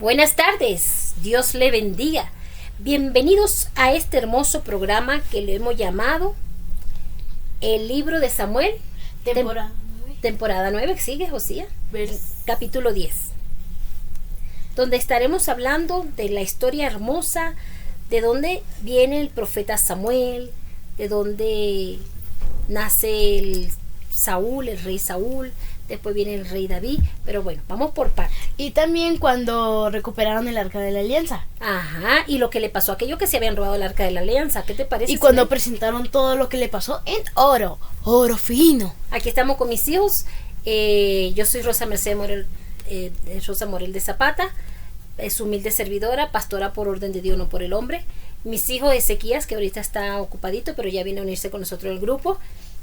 Buenas tardes, Dios le bendiga. Bienvenidos a este hermoso programa que le hemos llamado El Libro de Samuel, temporada 9, sigue Josías, capítulo 10, donde estaremos hablando de la historia hermosa, de dónde viene el profeta Samuel, de dónde nace el rey Saúl, después viene el rey David, pero bueno, vamos por partes. Y también cuando recuperaron el Arca de la Alianza. Ajá, y lo que le pasó a aquellos que se habían robado el Arca de la Alianza, ¿qué te parece? Y cuando presentaron todo lo que le pasó en oro fino. Aquí estamos con mis hijos. Yo soy Rosa Mercedes Morel, Rosa Morel de Zapata, su humilde servidora, pastora por orden de Dios, no por el hombre. Mis hijos Ezequías, que ahorita está ocupadito, pero ya viene a unirse con nosotros en el grupo.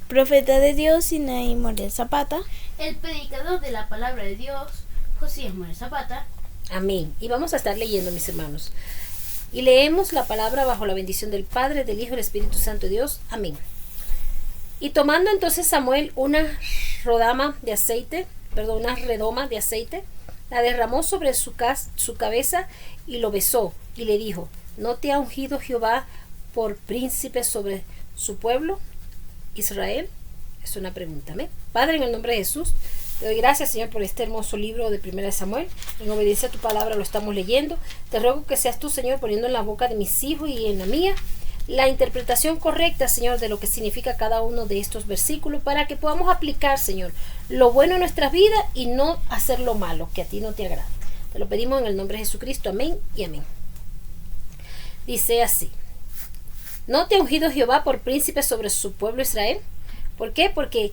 Profeta de Dios, Sinaí Morel Zapata. El predicador de la palabra de Dios, Josías Morel Zapata. Amén. Y vamos a estar leyendo, mis hermanos. Y leemos la palabra bajo la bendición del Padre, del Hijo y del Espíritu Santo de Dios. Amén. Y tomando entonces Samuel una redoma de aceite, la derramó sobre su cabeza y lo besó y le dijo: ¿No te ha ungido Jehová por príncipe sobre su pueblo Israel? Es una pregunta. ¿Me? Padre, en el nombre de Jesús, te doy gracias, Señor, por este hermoso libro de 1 Samuel. En obediencia a tu palabra lo estamos leyendo. Te ruego que seas tú, Señor, poniendo en la boca de mis hijos y en la mía la interpretación correcta, Señor, de lo que significa cada uno de estos versículos, para que podamos aplicar, Señor, lo bueno en nuestras vidas y no hacer lo malo, que a ti no te agrada. Te lo pedimos en el nombre de Jesucristo. Amén y amén. Dice así: ¿No te ha ungido Jehová por príncipe sobre su pueblo Israel? ¿Por qué? Porque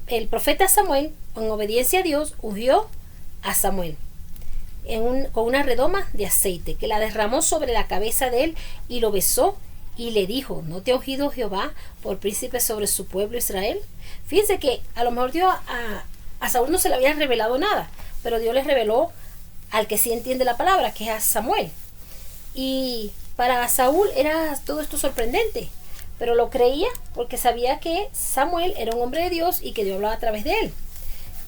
el profeta Samuel, en obediencia a Dios, ungió a Samuel con una redoma de aceite, que la derramó sobre la cabeza de él y lo besó y le dijo: ¿No te ha ungido Jehová por príncipe sobre su pueblo Israel? Fíjense que a lo mejor Dios a Saúl no se le había revelado nada, pero Dios le reveló al que sí entiende la palabra, que es a Samuel. Y para Saúl era todo esto sorprendente, pero lo creía porque sabía que Samuel era un hombre de Dios y que Dios hablaba a través de él.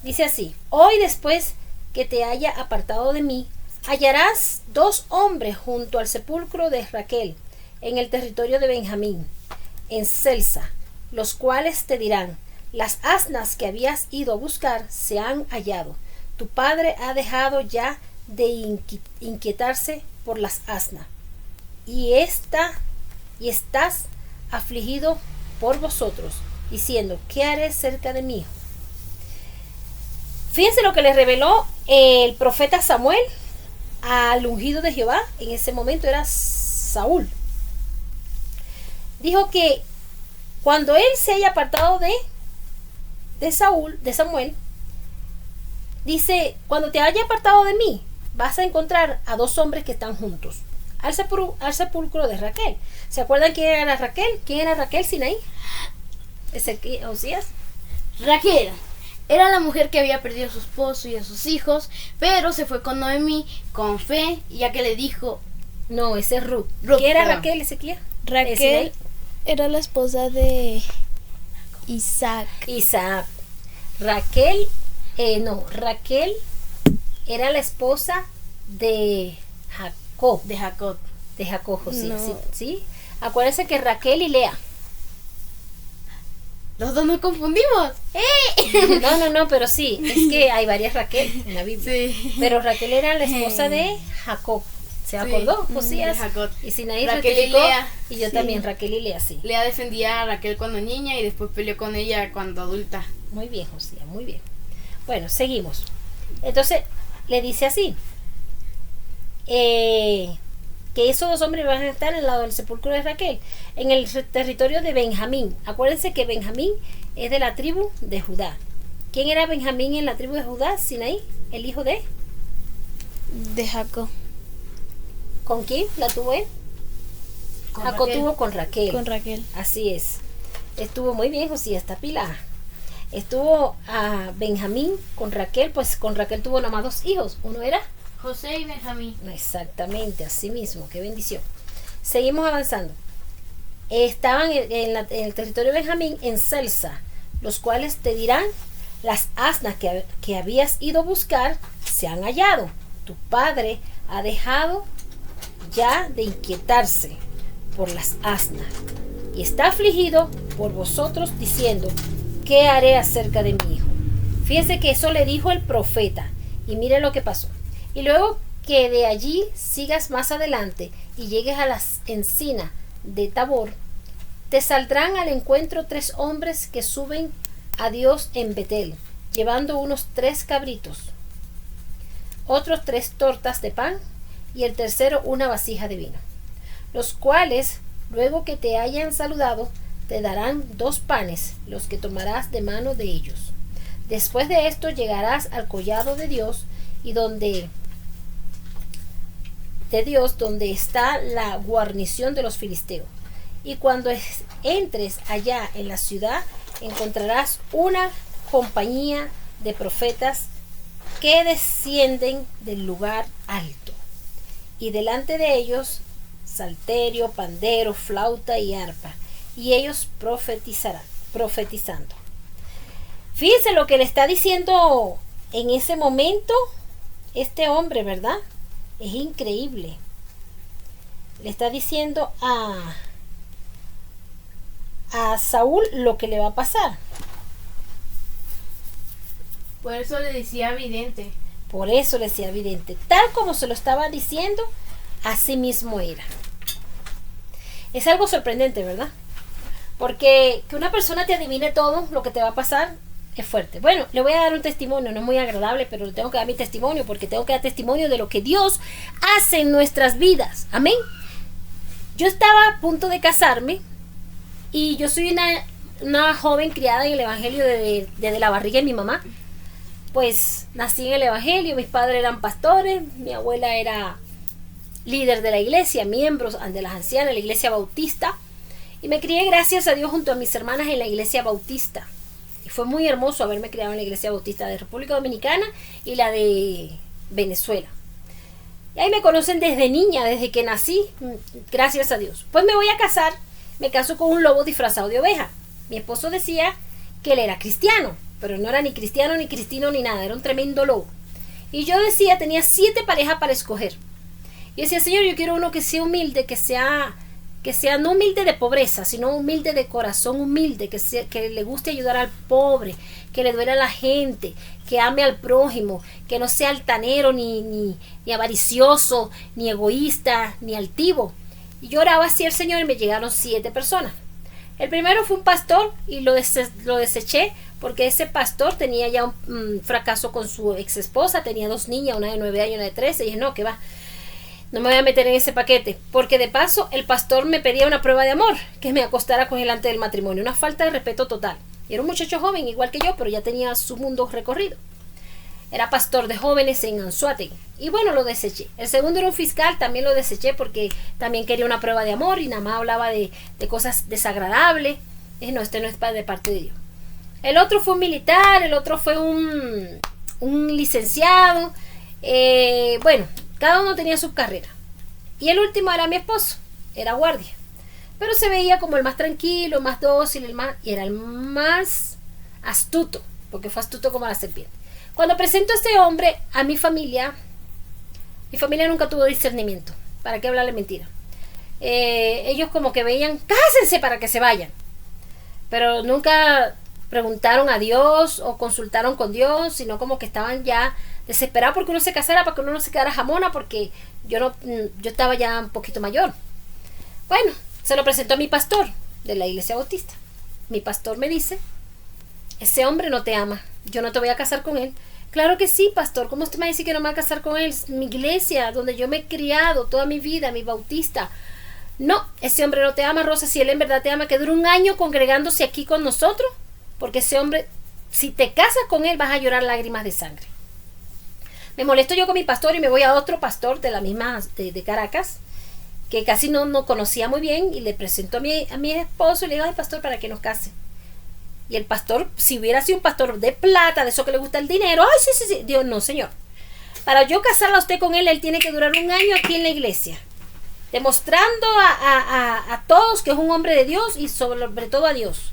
Dice así: Hoy, después que te haya apartado de mí, hallarás 2 hombres junto al sepulcro de Raquel, en el territorio de Benjamín, en Celsa, los cuales te dirán: las asnas que habías ido a buscar se han hallado. Tu padre ha dejado ya de inquietarse por las asnas, y estás afligido por vosotros, diciendo: ¿qué haré cerca de mí? Fíjense lo que le reveló el profeta Samuel al ungido de Jehová. En ese momento era Saúl. Dijo que cuando él se haya apartado de Samuel, dice: cuando te haya apartado de mí, vas a encontrar a 2 hombres que están juntos al sepulcro de Raquel. ¿Se acuerdan quién era Raquel? ¿Quién era Raquel, Sinaí? ¿Josías? Raquel era la mujer que había perdido a su esposo y a sus hijos, pero se fue con Noemí con fe, ya que le dijo... No, ese es Ruth. ¿Qué era Raquel, Ezequiel? Raquel era la esposa de Isaac. Raquel era la esposa de Jacob. De Jacob, Josías. No. ¿Sí? Acuérdense que Raquel y Lea. Los dos nos confundimos. No, pero sí, es que hay varias Raquel en la Biblia. Sí. Pero Raquel era la esposa de Jacob. ¿Se acordó? Josías. Jacob. Y Sinaí Raquel rectificó, y Lea. y yo también, Raquel y Lea, sí. Lea defendía a Raquel cuando niña y después peleó con ella cuando adulta. Muy bien, Josías, muy bien. Bueno, seguimos. Entonces, le dice así: que esos 2 hombres van a estar al lado del sepulcro de Raquel, en el territorio de Benjamín. Acuérdense que Benjamín es de la tribu de Judá. ¿Quién era Benjamín en la tribu de Judá? Sinaí, el hijo de Jacob. ¿Con quién la tuvo él? Jacob tuvo con Raquel. Con Raquel. Así es. Estuvo muy bien, José, esta pila. Estuvo a Benjamín con Raquel, pues con Raquel tuvo nomás 2 hijos. Uno era José y Benjamín. Exactamente, así mismo, qué bendición. Seguimos avanzando. Estaban en el territorio de Benjamín, en Celsa, los cuales te dirán: Las asnas que habías ido a buscar se han hallado. Tu padre ha dejado ya de inquietarse por las asnas y está afligido por vosotros diciendo, ¿qué haré acerca de mi hijo? Fíjese que eso le dijo el profeta y mire lo que pasó. Y luego que de allí sigas más adelante y llegues a la encina de Tabor, te saldrán al encuentro 3 hombres que suben a Dios en Betel, llevando unos 3 cabritos, otros 3 tortas de pan y el tercero una vasija de vino, los cuales, luego que te hayan saludado, te darán 2 panes, los que tomarás de mano de ellos. Después de esto llegarás al collado de Dios y donde está la guarnición de los filisteos. Y cuando entres allá en la ciudad, encontrarás una compañía de profetas que descienden del lugar alto. Y delante de ellos, salterio, pandero, flauta y arpa. Y ellos profetizando. Fíjense lo que le está diciendo en ese momento este hombre, ¿verdad? Es increíble. Le está diciendo a Saúl lo que le va a pasar. Por eso le decía vidente. Por eso le decía vidente. Tal como se lo estaba diciendo, así mismo era. Es algo sorprendente, ¿verdad? Porque que una persona te adivine todo lo que te va a pasar es fuerte. Bueno, le voy a dar un testimonio, no es muy agradable, pero le tengo que dar mi testimonio porque tengo que dar testimonio de lo que Dios hace en nuestras vidas. Amén. Yo estaba a punto de casarme y yo soy una joven criada en el evangelio desde la barriga de mi mamá. Pues nací en el evangelio, mis padres eran pastores, mi abuela era líder de la iglesia, miembros de las ancianas de la iglesia bautista, y me crié, gracias a Dios, junto a mis hermanas en la iglesia bautista. Y fue muy hermoso haberme criado en la iglesia bautista de República Dominicana y la de Venezuela. Y ahí me conocen desde niña, desde que nací, gracias a Dios. Pues me voy a casar, me caso con un lobo disfrazado de oveja. Mi esposo decía que él era cristiano, pero no era ni cristiano, ni cristino, ni nada, era un tremendo lobo. Y yo decía, tenía 7 parejas para escoger. Y decía, Señor, yo quiero uno que sea humilde, que sea no humilde de pobreza, sino humilde de corazón, humilde, que le guste ayudar al pobre, que le duele a la gente, que ame al prójimo, que no sea altanero, ni avaricioso, ni egoísta, ni altivo. Y yo oraba así al Señor y me llegaron 7 personas. El primero fue un pastor y lo deseché porque ese pastor tenía ya un fracaso con su ex esposa, tenía 2 niñas, una de 9 años y una de 13, y dije, no, que va. No me voy a meter en ese paquete, porque de paso el pastor me pedía una prueba de amor que me acostara con él antes del matrimonio, una falta de respeto total. Era un muchacho joven igual que yo, pero ya tenía su mundo recorrido. Era pastor de jóvenes en Anzoátegui. Y bueno, lo deseché. El segundo era un fiscal, también lo deseché porque también quería una prueba de amor y nada más hablaba de cosas desagradables. Dije, no, este no es de parte de Dios. El otro fue un militar, el otro fue un licenciado. Bueno, cada uno tenía su carrera. Y el último era mi esposo, era guardia. Pero se veía como el más tranquilo, más dócil, y era el más astuto, porque fue astuto como la serpiente. Cuando presento a este hombre a mi familia nunca tuvo discernimiento. ¿Para qué hablarle mentira? Ellos como que veían, cásense para que se vayan. Pero nunca preguntaron a Dios o consultaron con Dios, sino como que estaban ya desesperados porque uno se casara, para que uno no se quedara jamona, porque yo estaba ya un poquito mayor. Bueno, se lo presentó a mi pastor de la iglesia bautista. Mi pastor me dice, ese hombre no te ama, yo no te voy a casar con él. Claro que sí, pastor, ¿cómo usted me dice que no me va a casar con él? Es mi iglesia, donde yo me he criado toda mi vida, mi bautista. No, ese hombre no te ama, Rosa. Si él en verdad te ama, que dure un año congregándose aquí con nosotros, porque ese hombre, si te casas con él, vas a llorar lágrimas de sangre. Me molesto yo con mi pastor y me voy a otro pastor de la misma, de Caracas, que casi no conocía muy bien, y le presento a mi esposo y le digo, ay, pastor, para que nos case. Y el pastor, si hubiera sido un pastor de plata, de eso que le gusta el dinero, ay, sí. Dios, no, señor. Para yo casarla a usted con él tiene que durar un año aquí en la iglesia, demostrando a todos que es un hombre de Dios y sobre todo a Dios.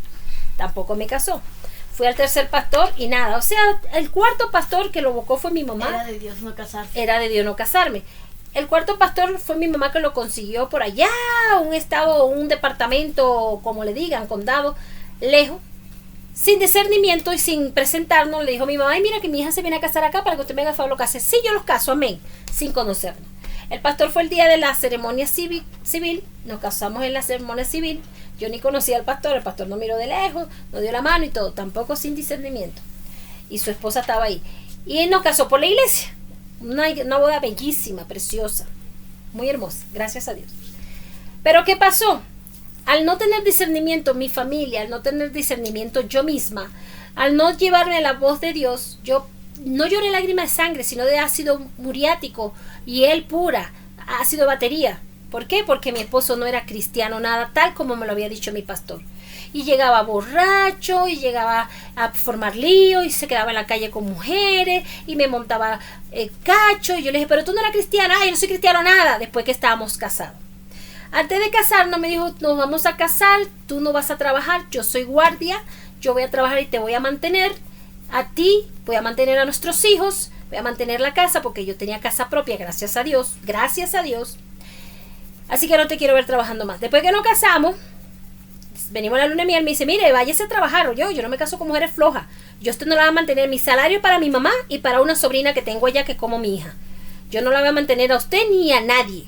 Tampoco me casó. Fui al tercer pastor y nada. O sea, el cuarto pastor que lo buscó fue mi mamá. Era de Dios no casarse. Era de Dios no casarme. El cuarto pastor fue mi mamá que lo consiguió por allá, un estado, un departamento, como le digan, condado, lejos. Sin discernimiento y sin presentarnos, le dijo a mi mamá: ay, mira que mi hija se viene a casar acá para que usted me haga favor lo case. Sí, yo los caso, amén, sin conocernos. El pastor fue el día de la ceremonia civil, nos casamos en la ceremonia civil. Yo ni conocía al pastor, el pastor nos miró de lejos, nos dio la mano y todo, tampoco sin discernimiento. Y su esposa estaba ahí. Y él nos casó por la iglesia. Una boda bellísima, preciosa, muy hermosa, gracias a Dios. Pero ¿qué pasó? Al no tener discernimiento mi familia, al no tener discernimiento yo misma, al no llevarme a la voz de Dios, yo no lloré lágrimas de sangre, sino de ácido muriático y él pura, ácido de batería. ¿Por qué? Porque mi esposo no era cristiano, nada, tal como me lo había dicho mi pastor. Y llegaba borracho, y llegaba a formar lío, y se quedaba en la calle con mujeres, y me montaba cacho, y yo le dije: pero tú no eres cristiana. Ay, yo no soy cristiano, nada, después que estábamos casados. Antes de casarnos me dijo: nos vamos a casar, tú no vas a trabajar, yo soy guardia, yo voy a trabajar y te voy a mantener a ti, voy a mantener a nuestros hijos, voy a mantener la casa, porque yo tenía casa propia, gracias a Dios, así que no te quiero ver trabajando más. Después que nos casamos, venimos a la luna de miel, me dice: mire, váyase a trabajar, o yo no me caso con mujeres flojas, yo usted no la va a mantener, mi salario para mi mamá y para una sobrina que tengo allá que es como mi hija, yo no la voy a mantener a usted ni a nadie.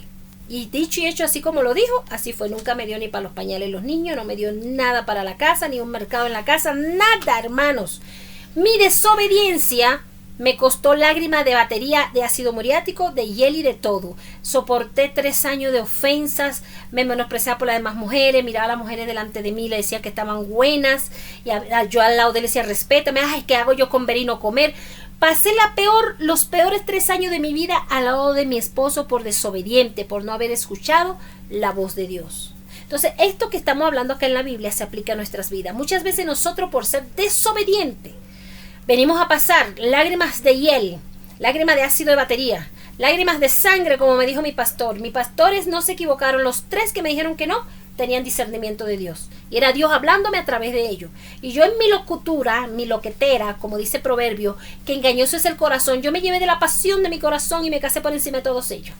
Y dicho y hecho, así como lo dijo, así fue. Nunca me dio ni para los pañales los niños, no me dio nada para la casa, ni un mercado en la casa, nada, hermanos. Mi desobediencia me costó lágrimas de batería, de ácido muriático, de hiel y de todo. Soporté 3 años de ofensas, me menospreciaba por las demás mujeres, miraba a las mujeres delante de mí, le decía que estaban buenas, y yo al lado de él decía: respétame. Ay, ¿qué hago yo con ver y no comer? Pasé los peores 3 años de mi vida al lado de mi esposo por desobediente, por no haber escuchado la voz de Dios. Entonces, esto que estamos hablando acá en la Biblia se aplica a nuestras vidas. Muchas veces nosotros, por ser desobedientes, venimos a pasar lágrimas de hiel, lágrimas de ácido de batería, lágrimas de sangre, como me dijo mi pastor. Mis pastores no se equivocaron. Los 3 que me dijeron que no, tenían discernimiento de Dios. Y era Dios hablándome a través de ellos. Y yo en mi locutura, mi loquetera, como dice Proverbio, que engañoso es el corazón, yo me llevé de la pasión de mi corazón y me casé por encima de todos ellos.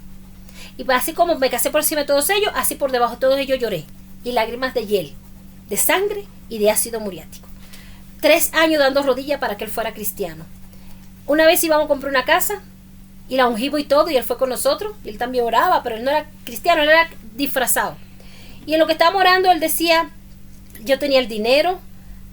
Y así como me casé por encima de todos ellos, así por debajo de todos ellos lloré. Y lágrimas de hiel, de sangre y de ácido muriático. 3 años dando rodillas para que él fuera cristiano. Una vez íbamos a comprar una casa y la ungimos y todo, y él fue con nosotros. Y él también oraba, pero él no era cristiano, él era disfrazado. Y en lo que estábamos orando, él decía: yo tenía el dinero,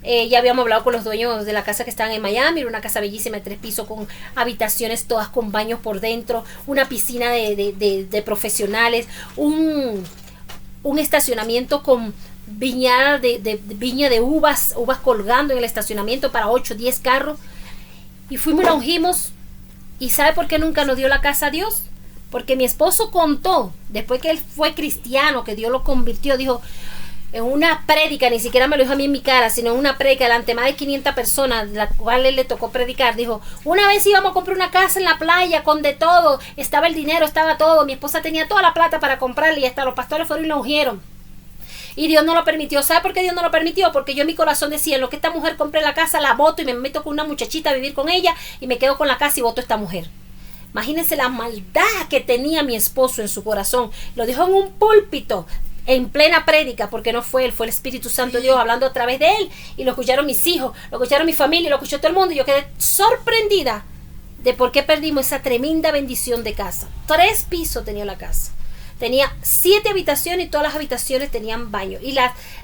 ya habíamos hablado con los dueños de la casa que estaban en Miami, era una casa bellísima de 3 pisos con habitaciones todas con baños por dentro, una piscina de profesionales, un estacionamiento con viña de uvas colgando en el estacionamiento para 8 o 10 carros. Y fuimos y la ungimos. ¿Y sabe por qué nunca nos dio la casa a Dios? Porque mi esposo contó, después que él fue cristiano, que Dios lo convirtió, dijo en una prédica, ni siquiera me lo dijo a mí en mi cara, sino en una prédica delante de más de 500 personas, la cual él le tocó predicar, dijo: una vez íbamos a comprar una casa en la playa con de todo, estaba el dinero, estaba todo, mi esposa tenía toda la plata para comprarle, y hasta los pastores fueron y la ungieron. Y Dios no lo permitió. ¿Sabe por qué Dios no lo permitió? Porque yo en mi corazón decía: en lo que esta mujer compre la casa, la voto y me meto con una muchachita a vivir con ella y me quedo con la casa y voto a esta mujer. Imagínense la maldad que tenía mi esposo en su corazón. Lo dijo en un púlpito, en plena prédica, porque no fue él, fue el Espíritu Santo de Dios hablando a través de él. Y lo escucharon mis hijos, lo escucharon mi familia, lo escuchó todo el mundo. Y yo quedé sorprendida de por qué perdimos esa tremenda bendición de casa. 3 pisos tenía la casa. Tenía 7 habitaciones y todas las habitaciones tenían baño. Y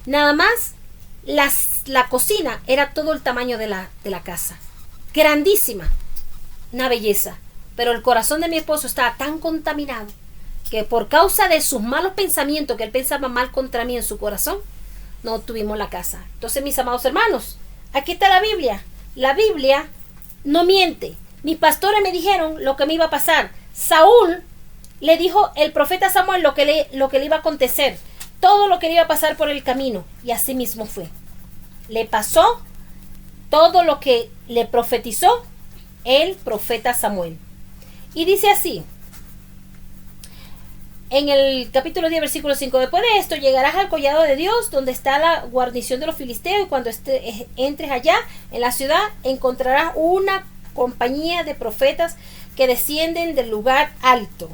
nada más la cocina era todo el tamaño de la casa. Grandísima. Una belleza. Pero el corazón de mi esposo estaba tan contaminado que por causa de sus malos pensamientos, que él pensaba mal contra mí en su corazón, no tuvimos la casa. Entonces, mis amados hermanos, aquí está la Biblia. La Biblia no miente. Mis pastores me dijeron lo que me iba a pasar. Saúl le dijo el profeta Samuel lo que le iba a acontecer, todo lo que le iba a pasar por el camino, y así mismo fue. Le pasó todo lo que le profetizó el profeta Samuel. Y dice así: en el capítulo 10, versículo 5, después de esto llegarás al collado de Dios, donde está la guarnición de los filisteos, y cuando entres allá en la ciudad, encontrarás una compañía de profetas que descienden del lugar alto,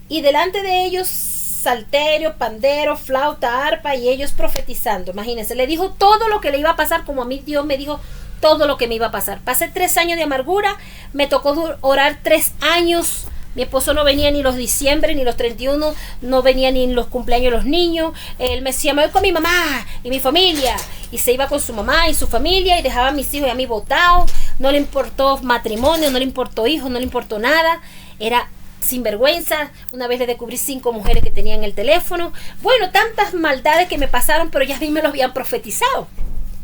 y delante de ellos salterio, pandero, flauta, arpa, y ellos profetizando. Imagínense, le dijo todo lo que le iba a pasar, como a mí Dios me dijo todo lo que me iba a pasar. Pasé 3 años de amargura, me tocó orar 3 años. Mi esposo no venía ni los diciembre, ni los 31, no venía ni en los cumpleaños de los niños. Él me decía, me voy con mi mamá y mi familia. Y se iba con su mamá y su familia y dejaba a mis hijos y a mí botados. No le importó matrimonio, no le importó hijos, no le importó nada. Era sinvergüenza. Una vez le descubrí 5 mujeres que tenían el teléfono. Bueno, tantas maldades que me pasaron, pero ya a mí me lo habían profetizado.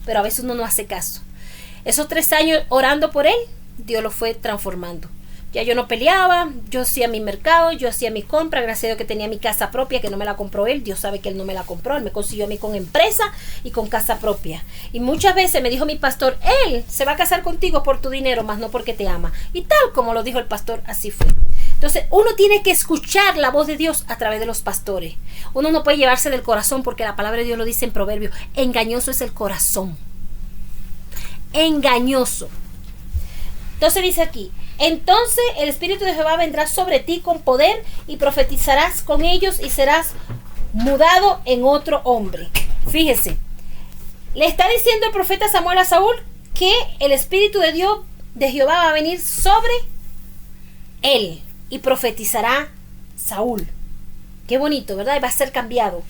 Pero a veces uno no hace caso. Esos 3 años orando por él, Dios lo fue transformando. Ya yo no peleaba, yo hacía mi mercado, yo hacía mi compra, gracias a Dios que tenía mi casa propia, que no me la compró él. Dios sabe que él no me la compró, él me consiguió a mí con empresa y con casa propia. Y muchas veces me dijo mi pastor, él se va a casar contigo por tu dinero, más no porque te ama. Y tal como lo dijo el pastor, así fue. Entonces uno tiene que escuchar la voz de Dios a través de los pastores. Uno no puede llevarse del corazón, porque la palabra de Dios lo dice en Proverbios, engañoso es el corazón. Engañoso. Entonces dice aquí, entonces el Espíritu de Jehová vendrá sobre ti con poder y profetizarás con ellos y serás mudado en otro hombre. Fíjese, le está diciendo el profeta Samuel a Saúl que el Espíritu de Dios, de Jehová, va a venir sobre él y profetizará Saúl. Qué bonito, ¿verdad? Y va a ser cambiado,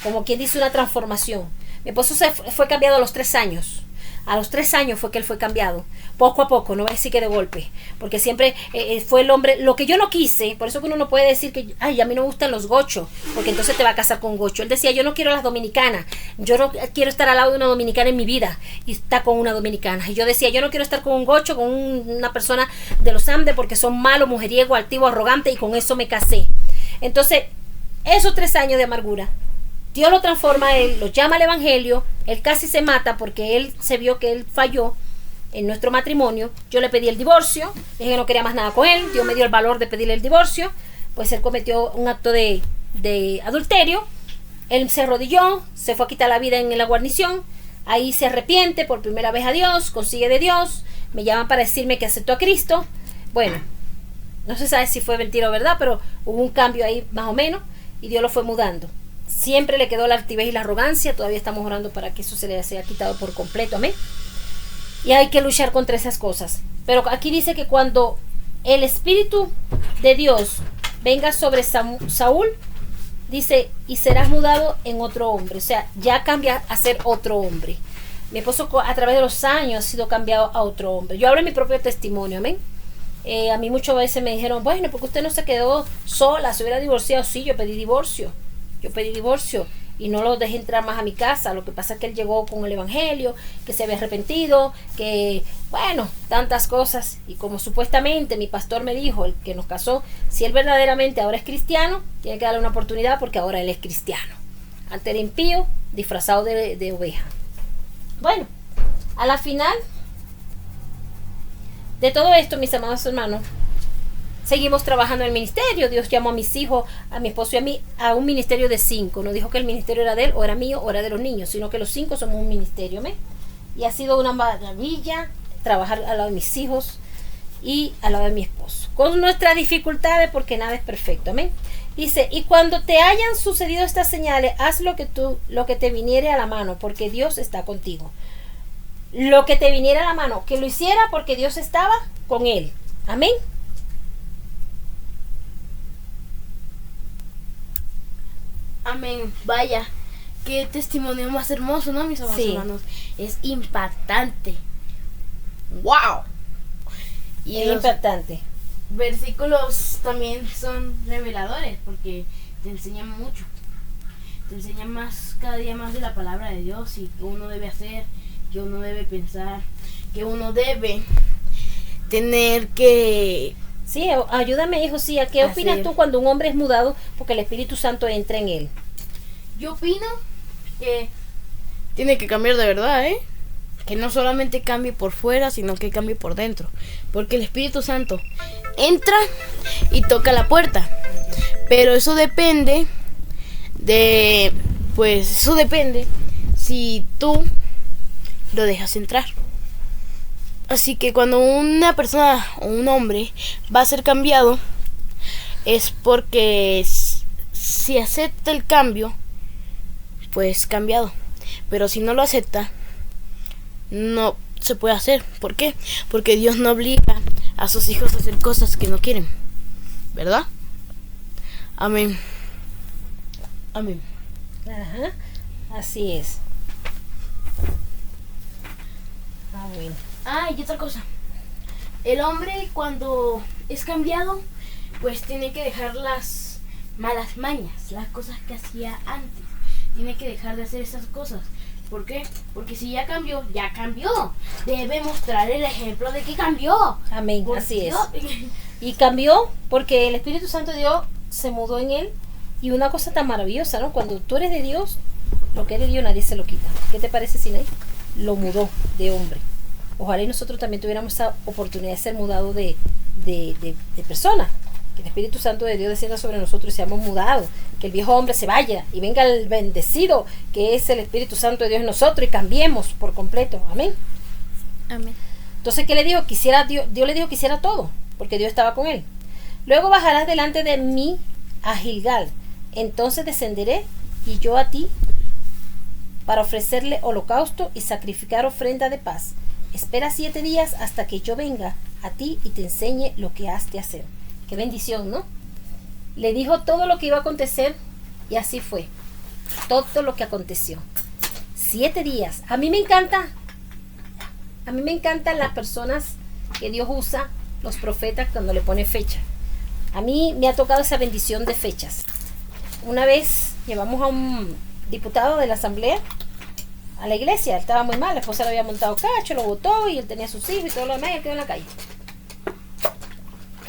como quien dice, una transformación. Mi esposo fue cambiado a los 3 años. A los 3 años fue que él fue cambiado. Poco a poco, no voy a decir que de golpe. Porque siempre fue el hombre. Lo que yo no quise, por eso que uno no puede decir que, ay, a mí no me gustan los gochos, porque entonces te va a casar con gocho. Él decía, yo no quiero las dominicanas. Yo no quiero estar al lado de una dominicana en mi vida. Y está con una dominicana. Y yo decía, yo no quiero estar con un gocho, con una persona de los Andes, porque son malos, mujeriegos, altivos, arrogantes. Y con eso me casé. Entonces, esos 3 años de amargura, Dios lo transforma, él lo llama al evangelio, él casi se mata porque él se vio que él falló en nuestro matrimonio. Yo le pedí el divorcio, dije que no quería más nada con él, Dios me dio el valor de pedirle el divorcio, pues él cometió un acto de adulterio, él se arrodilló, se fue a quitar la vida en la guarnición, ahí se arrepiente por primera vez a Dios, consigue de Dios, me llaman para decirme que aceptó a Cristo. Bueno, no se sabe si fue mentira o verdad, pero hubo un cambio ahí más o menos y Dios lo fue mudando. Siempre le quedó la altivez y la arrogancia. Todavía estamos orando para que eso se le sea quitado por completo. Amén. Y hay que luchar contra esas cosas. Pero aquí dice que cuando el Espíritu de Dios venga sobre Saúl, dice, y serás mudado en otro hombre. O sea, ya cambia a ser otro hombre. Mi esposo a través de los años ha sido cambiado a otro hombre. Yo hablo en mi propio testimonio. Amén. A mí muchas veces me dijeron, bueno, porque usted no se quedó sola, se hubiera divorciado. Sí, yo pedí divorcio. Yo pedí divorcio y no lo dejé entrar más a mi casa. Lo que pasa es que él llegó con el evangelio, que se había arrepentido, que bueno, tantas cosas. Y como supuestamente mi pastor me dijo, el que nos casó, si él verdaderamente ahora es cristiano, tiene que darle una oportunidad porque ahora él es cristiano. Antes era impío, disfrazado de oveja. Bueno, a la final de todo esto, mis amados hermanos, seguimos trabajando en el ministerio. Dios llamó a mis hijos, a mi esposo y a mí, a un ministerio de 5. No dijo que el ministerio era de él, o era mío, o era de los niños, sino que los 5 somos un ministerio. ¿me? Y ha sido una maravilla trabajar al lado de mis hijos y al lado de mi esposo. Con nuestras dificultades, porque nada es perfecto. ¿me? Dice, y cuando te hayan sucedido estas señales, haz lo que te viniere a la mano, porque Dios está contigo. Lo que te viniera a la mano, que lo hiciera porque Dios estaba con él. Amén. Amén. Vaya, qué testimonio más hermoso, ¿no, mis amados hermanos? Es impactante. ¡Wow! Y es impactante. Versículos también son reveladores porque te enseñan mucho. Te enseñan más, cada día más de la palabra de Dios y qué uno debe hacer, qué uno debe pensar, qué uno debe tener que... Sí, ayúdame, hijo, sí. ¿Qué opinas tú cuando un hombre es mudado porque el Espíritu Santo entra en él? Yo opino que tiene que cambiar de verdad, que no solamente cambie por fuera, sino que cambie por dentro, porque el Espíritu Santo entra y toca la puerta, Pero eso depende eso depende si tú lo dejas entrar. Así que cuando una persona o un hombre va a ser cambiado, es porque si acepta el cambio, pues cambiado. Pero si no lo acepta, no se puede hacer. ¿Por qué? Porque Dios no obliga a sus hijos a hacer cosas que no quieren, ¿verdad? Amén. Amén. Ajá, así es. Bueno. Y otra cosa. El hombre cuando es cambiado, pues tiene que dejar las malas mañas, las cosas que hacía antes. Tiene que dejar de hacer esas cosas. ¿Por qué? Porque si ya cambió, ya cambió. Debe mostrar el ejemplo de que cambió. Amén, así es. Y cambió porque el Espíritu Santo de Dios se mudó en él. Y una cosa tan maravillosa, ¿no? Cuando tú eres de Dios, lo que eres de Dios nadie se lo quita. ¿Qué te parece, Sinai? Lo mudó de hombre. Ojalá y nosotros también tuviéramos esa oportunidad de ser mudados de persona. Que el Espíritu Santo de Dios descienda sobre nosotros y seamos mudados. Que el viejo hombre se vaya y venga el bendecido, que es el Espíritu Santo de Dios en nosotros, y cambiemos por completo. Amén. Amén. Entonces, ¿qué le dijo? Dios le dijo que hiciera todo, porque Dios estaba con él. Luego bajarás delante de mí a Gilgal. Entonces descenderé y yo a ti para ofrecerle holocausto y sacrificar ofrenda de paz. Espera 7 días hasta que yo venga a ti y te enseñe lo que has de hacer. Qué bendición, ¿no? Le dijo todo lo que iba a acontecer y así fue. Todo lo que aconteció. 7 días. A mí me encantan las personas que Dios usa, los profetas, cuando le pone fecha. A mí me ha tocado esa bendición de fechas. Una vez llevamos a un diputado de la asamblea a la iglesia. Él estaba muy mal, la esposa le había montado cacho, lo botó y él tenía sus hijos y todo lo demás, y él quedó en la calle.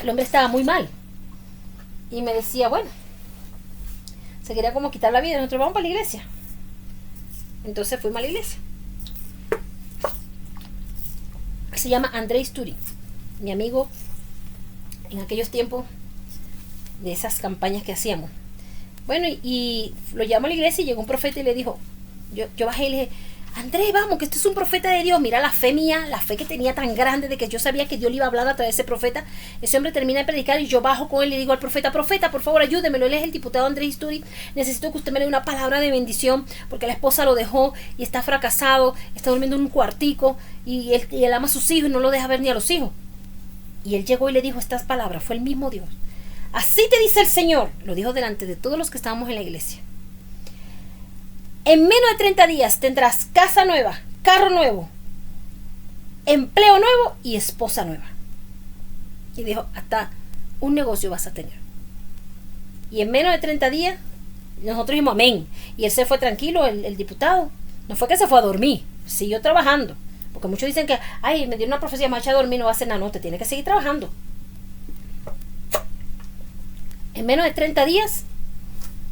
El hombre estaba muy mal y me decía, bueno, se quería como quitar la vida. Nosotros vamos para la iglesia. Entonces fuimos a la iglesia. Se llama André Isturi, mi amigo en aquellos tiempos de esas campañas que hacíamos. Bueno, y lo llamó a la iglesia y llegó un profeta y le dijo, yo bajé y le dije, Andrés, vamos, que este es un profeta de Dios. Mira la fe mía, la fe que tenía tan grande de que yo sabía que Dios le iba a hablar a través de ese profeta. Ese hombre termina de predicar y yo bajo con él y le digo al profeta, por favor, ayúdemelo. Él es el diputado Andrés Isturi. Necesito que usted me dé una palabra de bendición porque la esposa lo dejó y está fracasado, está durmiendo en un cuartico y él ama a sus hijos y no lo deja ver ni a los hijos. Y él llegó y le dijo estas palabras, fue el mismo Dios. Así te dice el Señor, lo dijo delante de todos los que estábamos en la iglesia. En menos de 30 días tendrás casa nueva, carro nuevo, empleo nuevo y esposa nueva. Y dijo, hasta un negocio vas a tener. Y en menos de 30 días, nosotros dijimos amén. Y él se fue tranquilo, el diputado. No fue que se fue a dormir, siguió trabajando. Porque muchos dicen que, ay, me dieron una profecía, me voy a dormir, no va a hacer nada. No, te tiene que seguir trabajando. En menos de 30 días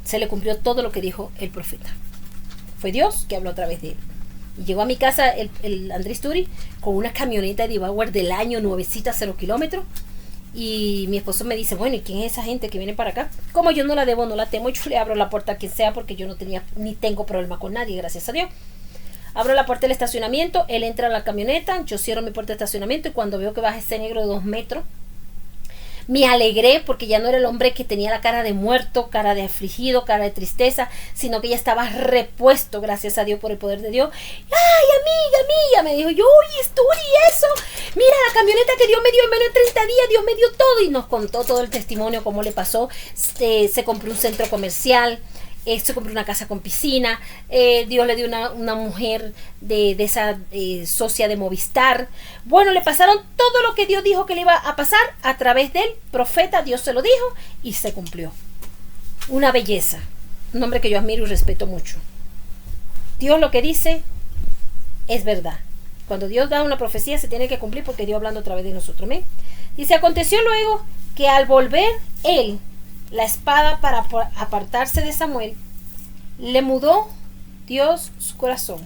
se le cumplió todo lo que dijo el profeta. Fue Dios que habló a través de él. Y llegó a mi casa el Andrés Turi con una camioneta de Devour del año, nuevecita, 0 kilómetros. Y mi esposo me dice, bueno, ¿y quién es esa gente que viene para acá? Como yo no la debo, no la temo, yo le abro la puerta a quien sea porque yo no tenía ni tengo problema con nadie, gracias a Dios. Abro la puerta del estacionamiento, él entra a la camioneta, yo cierro mi puerta de estacionamiento y cuando veo que baja ese negro de 2 metros, me alegré porque ya no era el hombre que tenía la cara de muerto, cara de afligido, cara de tristeza, sino que ya estaba repuesto, gracias a Dios, por el poder de Dios. ¡Ay, amiga! Me dijo, yo, oye, Esturi, eso. Mira, la camioneta que Dios me dio en menos de 30 días, Dios me dio todo. Y nos contó todo el testimonio, cómo le pasó. Se compró un centro comercial. Se compró una casa con piscina. Dios le dio una mujer de esa socia de Movistar. Bueno, le pasaron todo lo que Dios dijo que le iba a pasar a través del profeta. Dios se lo dijo y se cumplió. Una belleza. Un hombre que yo admiro y respeto mucho. Dios lo que dice es verdad. Cuando Dios da una profecía se tiene que cumplir porque Dios hablando a través de nosotros. ¿Me? Dice, aconteció luego que al volver él la espada para apartarse de Samuel, le mudó Dios su corazón.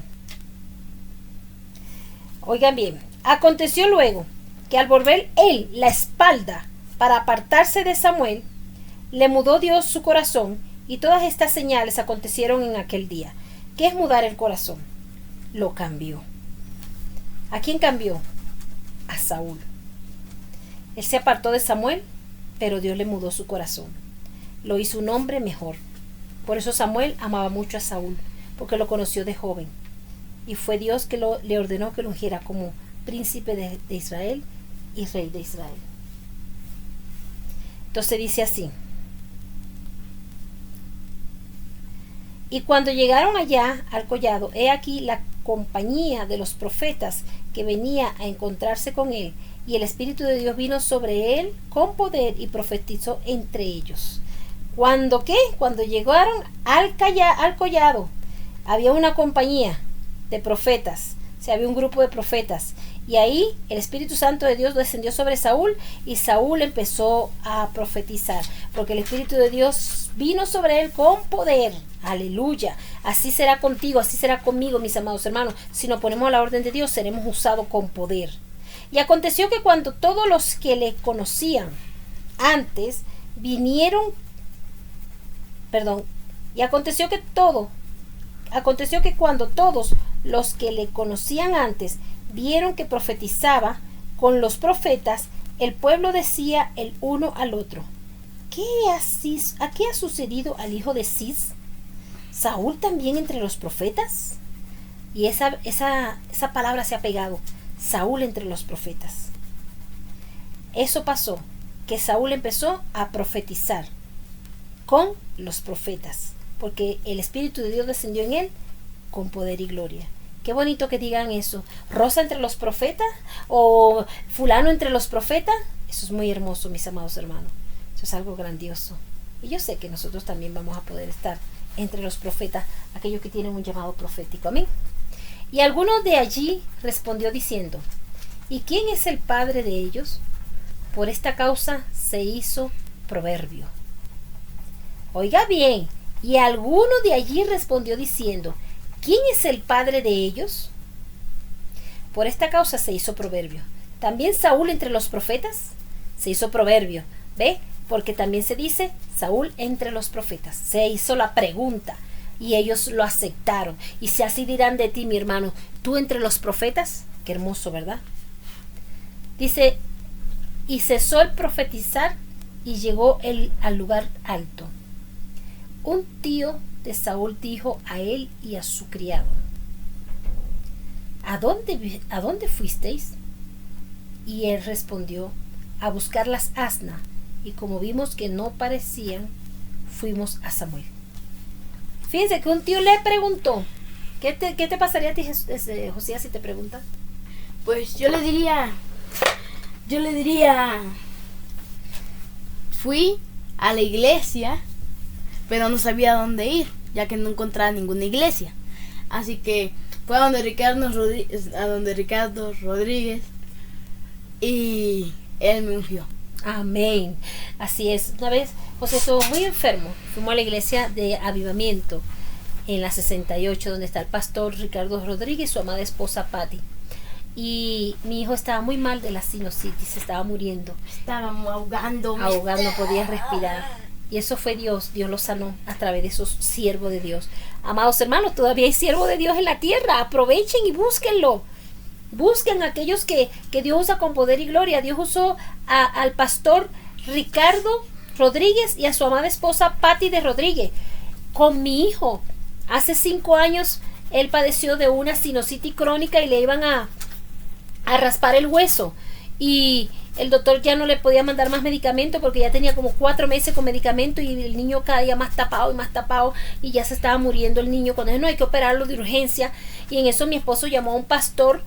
Oigan bien, aconteció luego que al volver él la espalda para apartarse de Samuel, Le mudó Dios su corazón y todas estas señales acontecieron en aquel día. ¿Qué es mudar el corazón? Lo cambió. ¿A quién cambió? A Saúl. Él se apartó de Samuel, pero Dios le mudó su corazón. Lo hizo un hombre mejor. Por eso Samuel amaba mucho a Saúl, porque lo conoció de joven. Y fue Dios que le ordenó que lo ungiera como príncipe de Israel y rey de Israel. Entonces dice así. Y cuando llegaron allá al collado, he aquí la compañía de los profetas que venía a encontrarse con él, y el Espíritu de Dios vino sobre él con poder y profetizó entre ellos. ¿Cuándo qué? Cuando llegaron al collado, había una compañía de profetas, o sea, había un grupo de profetas, y ahí el Espíritu Santo de Dios descendió sobre Saúl, y Saúl empezó a profetizar, porque el Espíritu de Dios vino sobre él con poder. Aleluya. Así será contigo, así será conmigo, mis amados hermanos. Si nos ponemos a la orden de Dios, seremos usados con poder. Y aconteció que cuando todos los que le conocían antes vinieron, y aconteció que cuando todos los que le conocían antes vieron que profetizaba con los profetas, el pueblo decía el uno al otro: ¿Qué ha sucedido al hijo de Cis? ¿Saúl también entre los profetas? Y esa palabra se ha pegado. Saúl entre los profetas. Eso pasó, que Saúl empezó a profetizar con los profetas, porque el Espíritu de Dios descendió en él con poder y gloria. Qué bonito que digan eso. Rosa entre los profetas o fulano entre los profetas. Eso es muy hermoso, mis amados hermanos. Eso es algo grandioso. Y yo sé que nosotros también vamos a poder estar entre los profetas, aquellos que tienen un llamado profético. Amén. Y alguno de allí respondió diciendo: ¿Y quién es el padre de ellos? Por esta causa se hizo proverbio. Oiga bien, y alguno de allí respondió diciendo: ¿Quién es el padre de ellos? Por esta causa se hizo proverbio. También Saúl entre los profetas se hizo proverbio. ¿Ve? Porque también se dice Saúl entre los profetas. Se hizo la pregunta y ellos lo aceptaron. Y si así dirán de ti, mi hermano, tú entre los profetas. Qué hermoso, ¿verdad? Dice: y cesó el profetizar y llegó él al lugar alto. Un tío de Saúl dijo a él y a su criado: ¿A dónde fuisteis? Y él respondió: a buscar las asnas, y como vimos que no parecían, fuimos a Samuel. Fíjense que un tío le preguntó: ¿qué te pasaría a ti, Josías, si te preguntan? Pues yo le diría, fui a la iglesia, pero no sabía dónde ir, ya que no encontraba ninguna iglesia. Así que fue a donde Ricardo Rodríguez y él me ungió. Amén. Así es. Una vez José estuvo muy enfermo. Fuimos a la iglesia de Avivamiento en la 68, donde está el pastor Ricardo Rodríguez y su amada esposa Patti. Y mi hijo estaba muy mal de la sinusitis, se estaba muriendo. Estaba ahogando, no podía respirar. Y eso fue Dios lo sanó a través de esos siervos de Dios. Amados hermanos, todavía hay siervos de Dios en la tierra. Aprovechen y búsquenlo. Busquen a aquellos que Dios usa con poder y gloria. Dios usó al pastor Ricardo Rodríguez y a su amada esposa Patti de Rodríguez. Con mi hijo, hace 5 años, él padeció de una sinusitis crónica y le iban a raspar el hueso. Y el doctor ya no le podía mandar más medicamento porque ya tenía como 4 meses con medicamento y el niño cada día más tapado y ya se estaba muriendo el niño. Cuando no, hay que operarlo de urgencia. Y en eso mi esposo llamó a un pastor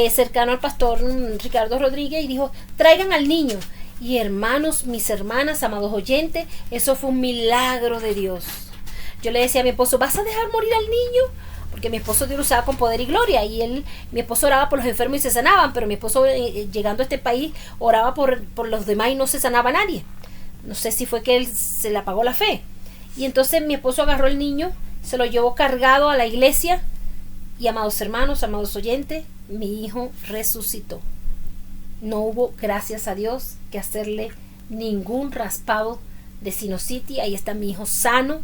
cercano al pastor Ricardo Rodríguez y dijo: traigan al niño. Y hermanos, mis hermanas, amados oyentes, eso fue un milagro de Dios. Yo le decía a mi esposo: ¿vas a dejar morir al niño? Porque mi esposo Dios lo usaba con poder y gloria, y mi esposo oraba por los enfermos y se sanaban, pero mi esposo llegando a este país oraba por los demás y no se sanaba nadie. No sé si fue que él se le apagó la fe. Y entonces mi esposo agarró al niño, se lo llevó cargado a la iglesia, y amados hermanos, amados oyentes, mi hijo resucitó. No hubo, gracias a Dios, que hacerle ningún raspado de sinusitis. Ahí está mi hijo sano.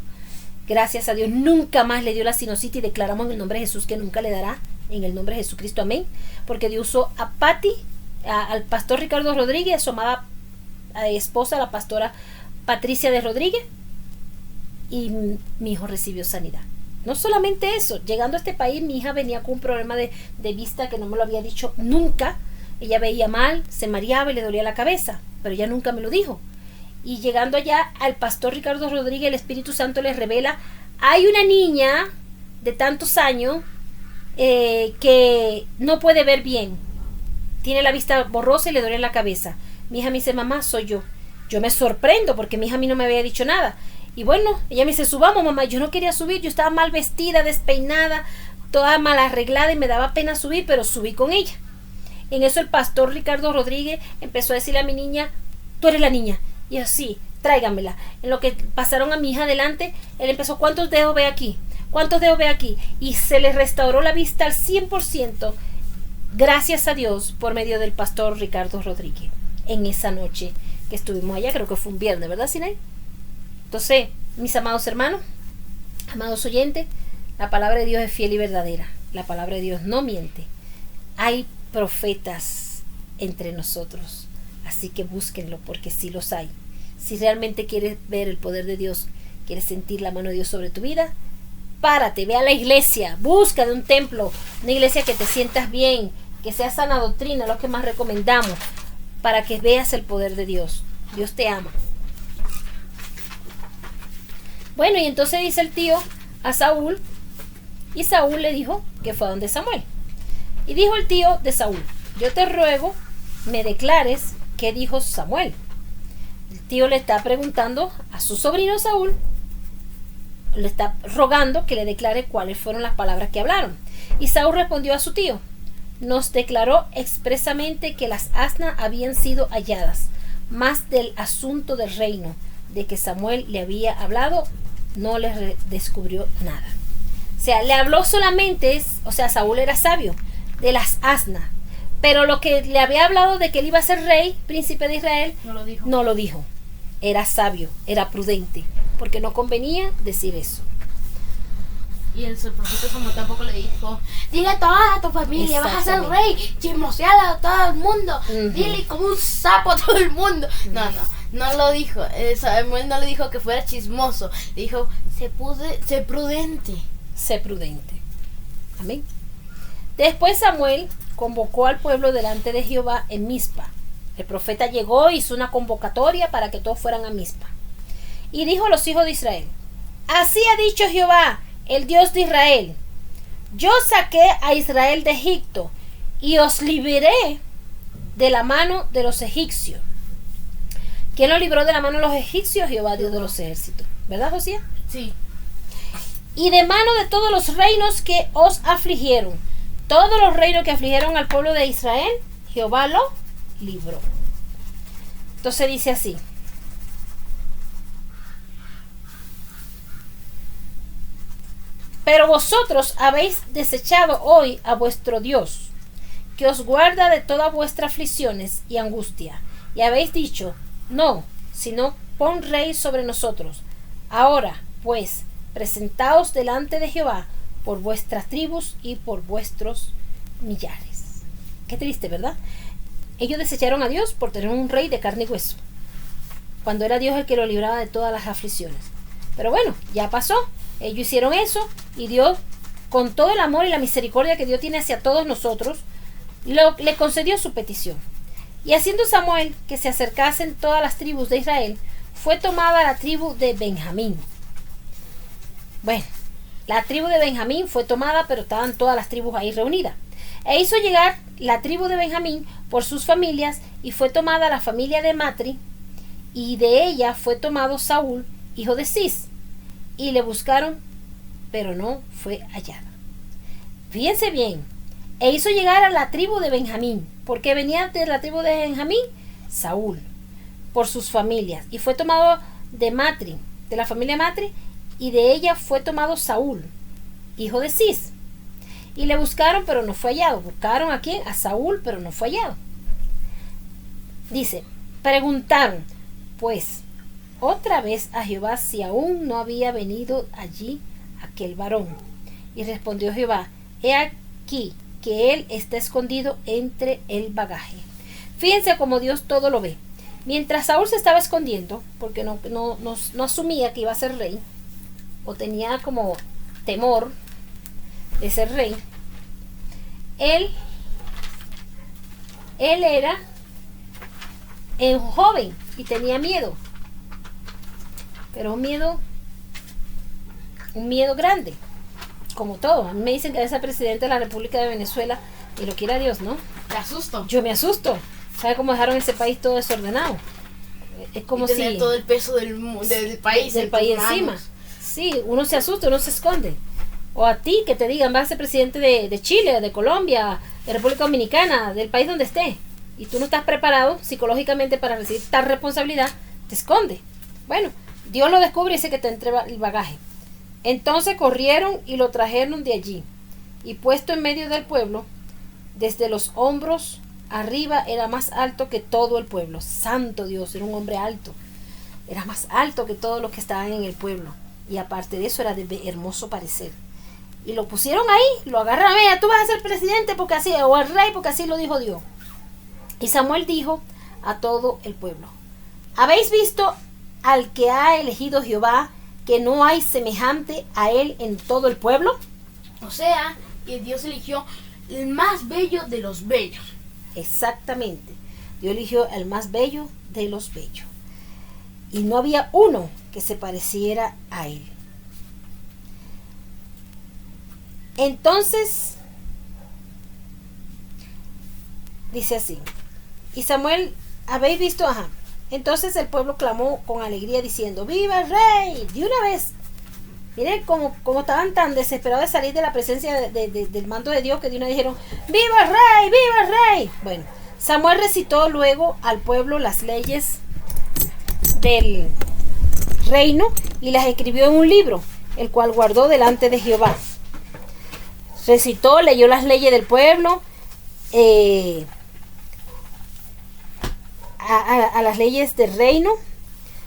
Gracias a Dios, nunca más le dio la sinusitis. Declaramos en el nombre de Jesús que nunca le dará. En el nombre de Jesucristo, amén. Porque Dios usó a Patti, al pastor Ricardo Rodríguez, a su amada esposa, la pastora Patricia de Rodríguez, y mi hijo recibió sanidad. No solamente eso, llegando a este país, mi hija venía con un problema de vista que no me lo había dicho nunca. Ella veía mal, se mareaba y le dolía la cabeza, pero ella nunca me lo dijo. Y llegando allá, al pastor Ricardo Rodríguez, el Espíritu Santo les revela: hay una niña de tantos años que no puede ver bien, tiene la vista borrosa y le duele la cabeza. Mi hija me dice: mamá, soy yo. Yo me sorprendo porque mi hija a mí no me había dicho nada. Y bueno, ella me dice: subamos, mamá. Yo no quería subir, yo estaba mal vestida, despeinada, toda mal arreglada, y me daba pena subir, pero subí con ella. En eso el pastor Ricardo Rodríguez empezó a decirle a mi niña: tú eres la niña. Y yo: sí, tráigamela. En lo que pasaron a mi hija adelante, él empezó: ¿cuántos dedos ve aquí? ¿Cuántos dedos ve aquí? Y se le restauró la vista al 100%, gracias a Dios, por medio del pastor Ricardo Rodríguez. En esa noche que estuvimos allá, creo que fue un viernes, ¿verdad, Sinay? Entonces, mis amados hermanos, amados oyentes, la palabra de Dios es fiel y verdadera. La palabra de Dios no miente. Hay profetas entre nosotros, así que búsquenlo, porque sí los hay. Si realmente quieres ver el poder de Dios, quieres sentir la mano de Dios sobre tu vida, párate, ve a la iglesia, busca de un templo, una iglesia que te sientas bien, que sea sana doctrina, lo que más recomendamos, para que veas el poder de Dios. Dios te ama. Bueno, y entonces dice el tío a Saúl, y Saúl le dijo que fue a donde Samuel. Y dijo el tío de Saúl: yo te ruego me declares qué dijo Samuel. El tío le está preguntando a su sobrino Saúl, le está rogando que le declare cuáles fueron las palabras que hablaron. Y Saúl respondió a su tío: nos declaró expresamente que las asnas habían sido halladas, más del asunto del reino de que Samuel le había hablado no le descubrió nada. O sea, le habló solamente, Saúl era sabio, de las asnas, pero lo que le había hablado de que él iba a ser rey, príncipe de Israel, no lo dijo. Era sabio, era prudente, porque no convenía decir eso. Y el profeta Samuel tampoco le dijo: dile a toda tu familia, vas a ser rey, chismoseala a todo el mundo, dile como un sapo a todo el mundo. No lo dijo. Samuel no le dijo que fuera chismoso, le dijo: sé prudente. Sé prudente. Amén. Después Samuel convocó al pueblo delante de Jehová en Mizpa. El profeta llegó, hizo una convocatoria para que todos fueran a Mizpa. Y dijo a los hijos de Israel: así ha dicho Jehová, el Dios de Israel: yo saqué a Israel de Egipto y os liberé de la mano de los egipcios. ¿Quién lo libró de la mano de los egipcios? Jehová, Dios de los ejércitos. ¿Verdad, Josías? Sí. Y de mano de todos los reinos que os afligieron. Todos los reinos que afligieron al pueblo de Israel, Jehová lo libró. Entonces dice así: pero vosotros habéis desechado hoy a vuestro Dios, que os guarda de todas vuestras aflicciones y angustia, y habéis dicho: no, sino pon rey sobre nosotros. Ahora, pues, presentaos delante de Jehová por vuestras tribus y por vuestros millares. Qué triste, ¿verdad? Ellos desecharon a Dios por tener un rey de carne y hueso, cuando era Dios el que lo libraba de todas las aflicciones. Pero bueno, ya pasó. Ellos hicieron eso, y Dios, con todo el amor y la misericordia que Dios tiene hacia todos nosotros, le concedió su petición. Y haciendo Samuel que se acercasen todas las tribus de Israel, fue tomada la tribu de Benjamín. Bueno, la tribu de Benjamín fue tomada, pero estaban todas las tribus ahí reunidas. E hizo llegar la tribu de Benjamín por sus familias, y fue tomada la familia de Matri, y de ella fue tomado Saúl, hijo de Cis, y le buscaron, pero no fue hallada. Fíjense bien, e hizo llegar a la tribu de Benjamín, porque venía de la tribu de Benjamín Saúl, por sus familias, y fue tomado de Matri, de la familia Matri, y de ella fue tomado Saúl, hijo de Cis, y le buscaron, pero no fue hallado. Buscaron a quién, a Saúl, pero no fue hallado. Dice: preguntaron pues, otra vez a Jehová si aún no había venido allí aquel varón. Y respondió Jehová: he aquí que él está escondido entre el bagaje. Fíjense cómo Dios todo lo ve. Mientras Saúl se estaba escondiendo, porque no asumía que iba a ser rey, o tenía como temor de ser rey, él era un joven y tenía miedo, pero un miedo grande, como todo. A mí me dicen que es el presidente de la República de Venezuela y lo quiera Dios, ¿no? Te asusto. Yo me asusto. ¿Sabe cómo dejaron ese país todo desordenado? Es como y tener si todo el peso del país encima. Sí, uno se asusta, uno se esconde. O a ti que te digan, vas a ser presidente de Chile, de Colombia, de República Dominicana, del país donde esté, y tú no estás preparado psicológicamente para recibir tal responsabilidad, te esconde. Bueno, Dios lo descubre y dice que te entrega el bagaje. Entonces corrieron y lo trajeron de allí, y puesto en medio del pueblo, desde los hombros arriba era más alto que todo el pueblo. Santo Dios, era un hombre alto, era más alto que todos los que estaban en el pueblo, y aparte de eso era de hermoso parecer. Y lo pusieron ahí, lo agarraron: mira, tú vas a ser presidente porque así, o el rey porque así lo dijo Dios. Y Samuel dijo a todo el pueblo: ¿habéis visto al que ha elegido Jehová, que no hay semejante a él en todo el pueblo? O sea, que Dios eligió el más bello de los bellos. Exactamente. Dios eligió el más bello de los bellos. Y no había uno que se pareciera a él. Entonces, dice así: y Samuel, ¿habéis visto? Entonces el pueblo clamó con alegría diciendo: ¡viva el rey! De una vez. Miren como estaban tan desesperados de salir de la presencia del mando de Dios, que de una vez dijeron: ¡viva el rey! ¡Viva el rey! Bueno, Samuel recitó luego al pueblo las leyes del reino y las escribió en un libro, el cual guardó delante de Jehová. Recitó, leyó las leyes del pueblo, a las leyes del reino. O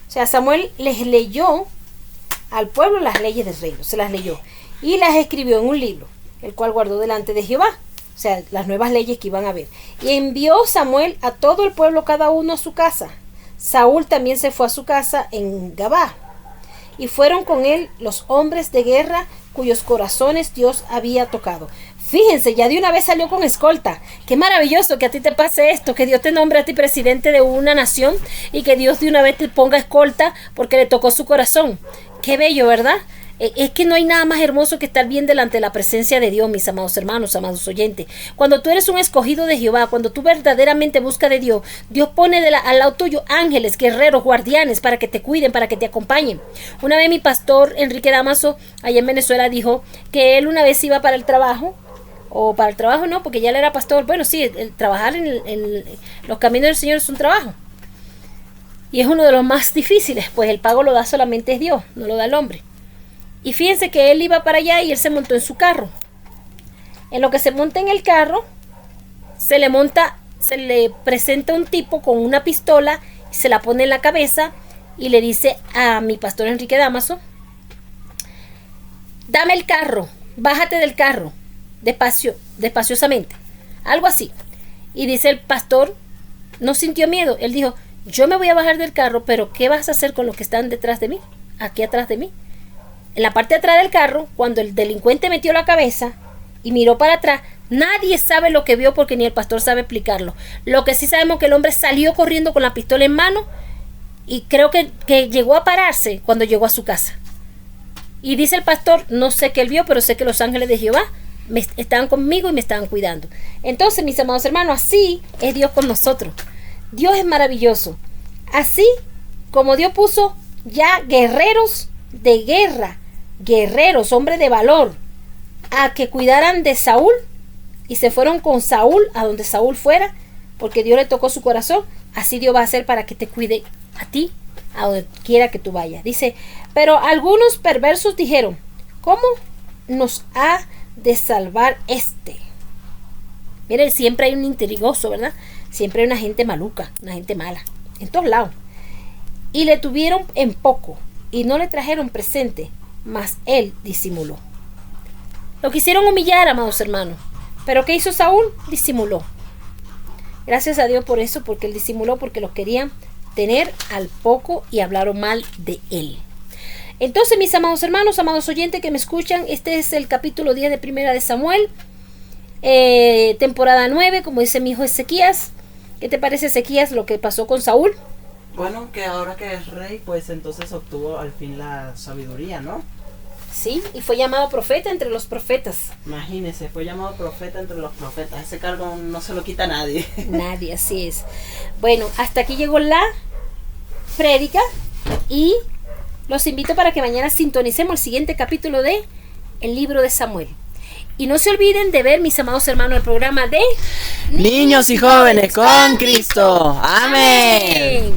sea, Samuel les leyó al pueblo las leyes del reino, se las leyó y las escribió en un libro, el cual guardó delante de Jehová. O sea, las nuevas leyes que iban a haber. Y envió Samuel a todo el pueblo, cada uno a su casa. Saúl también se fue a su casa en Gabá, y fueron con él los hombres de guerra cuyos corazones Dios había tocado. Fíjense, ya de una vez salió con escolta. Qué maravilloso que a ti te pase esto, que Dios te nombre a ti presidente de una nación y que Dios de una vez te ponga escolta porque le tocó su corazón. Qué bello, ¿verdad? Es que no hay nada más hermoso que estar bien delante de la presencia de Dios, mis amados hermanos, amados oyentes. Cuando tú eres un escogido de Jehová, cuando tú verdaderamente buscas de Dios, Dios pone al lado tuyo ángeles, guerreros, guardianes para que te cuiden, para que te acompañen. Una vez mi pastor Enrique Damaso, allá en Venezuela, dijo que él una vez iba para el trabajo, o para el trabajo no, porque ya él era pastor. Bueno, sí, el trabajar en los caminos del Señor es un trabajo. Y es uno de los más difíciles, pues el pago lo da solamente Dios, no lo da el hombre. Y fíjense que él iba para allá y él se montó en su carro. En lo que se monta en el carro, se le presenta un tipo con una pistola, y se la pone en la cabeza y le dice a mi pastor Enrique Damaso: dame el carro, bájate del carro, despaciosamente, algo así. Y dice el pastor, no sintió miedo, él dijo: yo me voy a bajar del carro, pero ¿qué vas a hacer con los que están detrás de mí? Aquí atrás de mí. En la parte de atrás del carro, cuando el delincuente metió la cabeza y miró para atrás, nadie sabe lo que vio porque ni el pastor sabe explicarlo. Lo que sí sabemos es que el hombre salió corriendo con la pistola en mano y creo que llegó a pararse cuando llegó a su casa. Y dice el pastor, no sé qué él vio, pero sé que los ángeles de Jehová estaban conmigo y me estaban cuidando. Entonces, mis amados hermanos, así es Dios con nosotros. Dios es maravilloso. Así como Dios puso ya guerreros de guerra, guerreros, hombres de valor, a que cuidaran de Saúl, y se fueron con Saúl a donde Saúl fuera, porque Dios le tocó su corazón. Así Dios va a hacer para que te cuide a ti, a donde quiera que tú vayas. Dice, pero algunos perversos dijeron, ¿cómo nos ha de salvar este? Miren, siempre hay un intrigoso, ¿verdad? Siempre hay una gente maluca, una gente mala, en todos lados. y le tuvieron en poco y no le trajeron presente, mas él disimuló. Lo quisieron humillar, amados hermanos, pero ¿qué hizo Saúl? Disimuló. Gracias a Dios por eso, porque él disimuló, porque lo querían tener al poco y hablaron mal de él. Entonces, mis amados hermanos, amados oyentes que me escuchan, este es el capítulo 10 de Primera de Samuel, temporada 9, como dice mi hijo Ezequías. ¿Qué te parece, Ezequías, lo que pasó con Saúl? Bueno, que ahora que es rey, pues entonces obtuvo al fin la sabiduría, ¿no? Sí, y fue llamado profeta entre los profetas. Imagínese, fue llamado profeta entre los profetas. Ese cargo no se lo quita nadie. Nadie, así es. Bueno, hasta aquí llegó la prédica y los invito para que mañana sintonicemos el siguiente capítulo de El Libro de Samuel. Y no se olviden de ver, mis amados hermanos, el programa de Niños y jóvenes con Cristo. Amén.